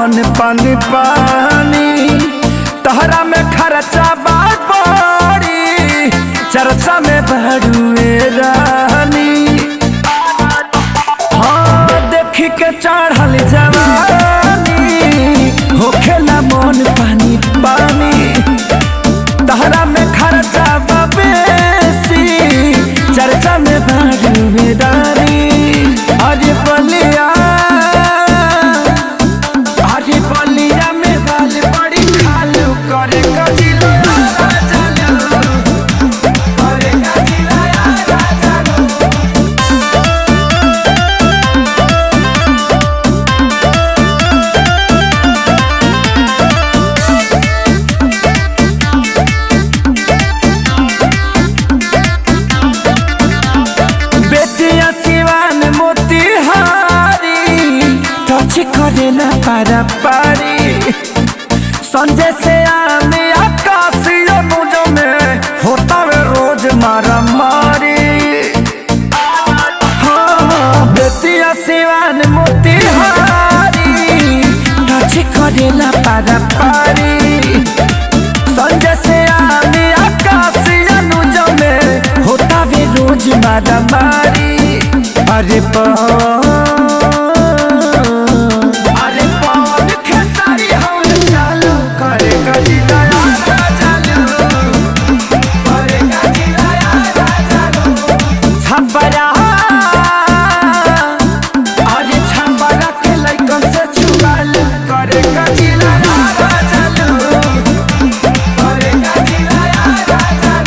मन पानी पानी तहरा में खर्चा बात पड़ी चर्चा में बड़ुए रानी। हाँ देख के चढ़ल जवानी होखेला मन पानी पानी तहरा में खर्चा बेसी चर्चा में बड़ुए रानी। अरे बलिया में बाल बड़ी खालू करे कजिला बेटिया सिवान मोतिहारी टच करेला पारा पारी संजय से आने आकाशीय मुझो में होता वे रोज मारा मारी। हाँ बेटिया सिवान मोतिहारी टच करेला पारा पारी संजय से आने आकाशीय मुझो में होता वे रोज मारा मारी। अरे